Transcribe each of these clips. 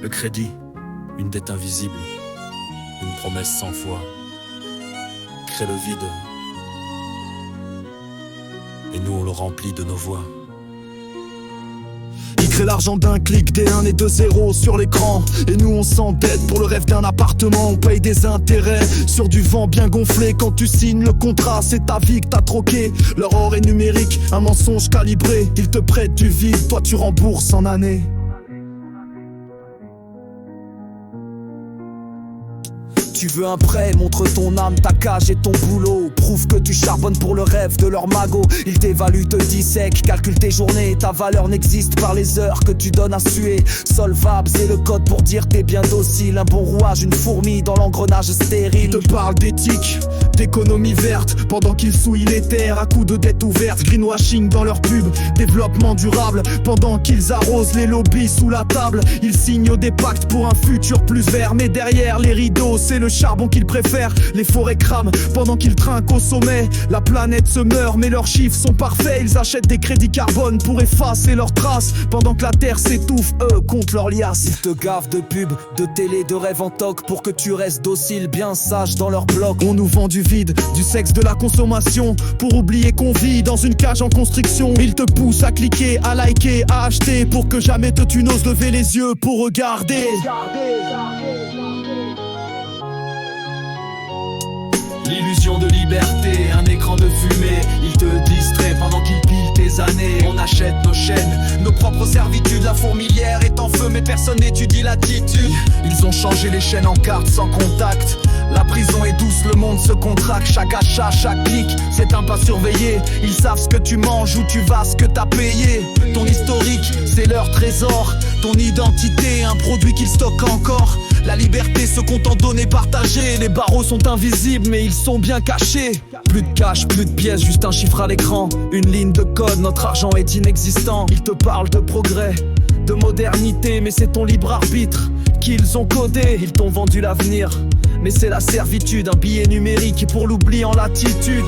Le crédit, une dette invisible, une promesse sans foi, crée le vide, et nous on le remplit de nos voix. Il crée l'argent d'un clic, des 1 et 2 zéros sur l'écran. Et nous on s'endette pour le rêve d'un appartement. On paye des intérêts sur du vent bien gonflé. Quand tu signes le contrat, c'est ta vie que t'as troqué. Leur or est numérique, un mensonge calibré. Ils te prêtent du vide, toi tu rembourses en années. Tu veux un prêt, montre ton âme, ta cage et ton boulot. Prouve que tu charbonnes pour le rêve de leur magot. Ils t'évaluent, te dissèquent, calculent tes journées. Ta valeur n'existe par les heures que tu donnes à suer. Solvable, c'est le code pour dire t'es bien docile. Un bon rouage, une fourmi dans l'engrenage stérile. Ils te parlent d'éthique, d'économie verte, pendant qu'ils souillent les terres à coups de dettes ouvertes. Greenwashing dans leurs pubs, développement durable, pendant qu'ils arrosent les lobbies sous la table. Ils signent des pactes pour un futur plus vert. Mais derrière les rideaux, c'est le charbon qu'ils préfèrent. Les forêts crament pendant qu'ils trinquent au sommet. La planète se meurt mais leurs chiffres sont parfaits. Ils achètent des crédits carbone pour effacer leurs traces, pendant que la terre s'étouffe, eux comptent leurs liasses. Ils te gavent de pubs, de télé, de rêves en toc, pour que tu restes docile, bien sage dans leur bloc. On nous vend du vide, du sexe, de la consommation, pour oublier qu'on vit dans une cage en construction. Ils te poussent à cliquer, à liker, à acheter, pour que jamais tu n'oses lever les yeux pour regarder. L'illusion de liberté, un écran de fumée. Ils te distraient pendant qu'ils pillent tes années. On achète nos chaînes, nos propres servitudes. La fourmilière est en feu mais personne n'étudie l'attitude. Ils ont changé les chaînes en cartes sans contact. La prison est douce, le monde se contracte. Chaque achat, chaque clic, c'est un pas surveillé. Ils savent ce que tu manges, où tu vas, ce que t'as payé. Ton historique, c'est leur trésor. Ton identité, un produit qu'ils stockent encore. La liberté se compte en données partagées. Les barreaux sont invisibles mais ils sont bien cachés. Plus de cash, plus de pièces, juste un chiffre à l'écran. Une ligne de code, notre argent est inexistant. Ils te parlent de progrès, de modernité, mais c'est ton libre arbitre qu'ils ont codé. Ils t'ont vendu l'avenir, mais c'est la servitude. Un billet numérique pour l'oubli en latitude.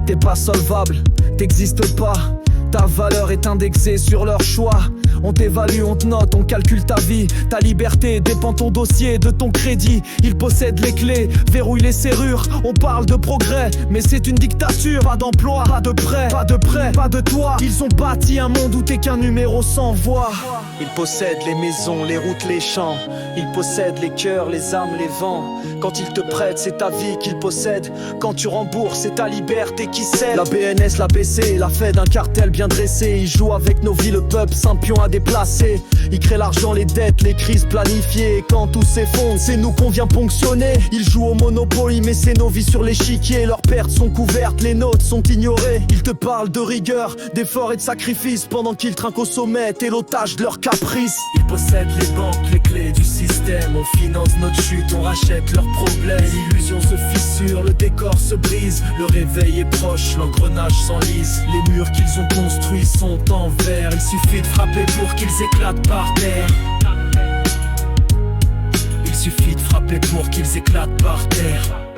T'es pas solvable, t'existes pas. Ta valeur est indexée sur leur choix. On t'évalue, on te note, on calcule ta vie. Ta liberté dépend ton dossier, de ton crédit. Ils possèdent les clés, verrouillent les serrures. On parle de progrès, mais c'est une dictature. Pas d'emploi, pas de prêt, pas de prêt, pas de toit. Ils ont bâti un monde où t'es qu'un numéro sans voix. Ils possèdent les maisons, les routes, les champs. Ils possèdent les cœurs, les âmes, les vents. Quand ils te prêtent, c'est ta vie qu'ils possèdent. Quand tu rembourses, c'est ta liberté qui cède. La BNS, la BC, la Fed, un cartel bien dressé. Ils jouent avec nos vies, le peuple, simple pion à déplacer. Ils créent l'argent, les dettes, les crises planifiées. Et quand tout s'effondre, c'est nous qu'on vient ponctionner. Ils jouent au Monopoly, mais c'est nos vies sur l'échiquier. Leurs pertes sont couvertes, les nôtres sont ignorées. Ils te parlent de rigueur, d'effort et de sacrifice, pendant qu'ils trinquent au sommet, t'es l'otage de leurs caprices. Ils possèdent les banques, les clés du système. On finance notre chute, on rachète leurs problèmes. L'illusion se fissure, le décor se brise. Le réveil est proche, l'engrenage s'enlise. Les murs qu'ils ont construits sont en verre. Il suffit de frapper pour qu'ils éclatent par terre. Il suffit de frapper pour qu'ils éclatent par terre.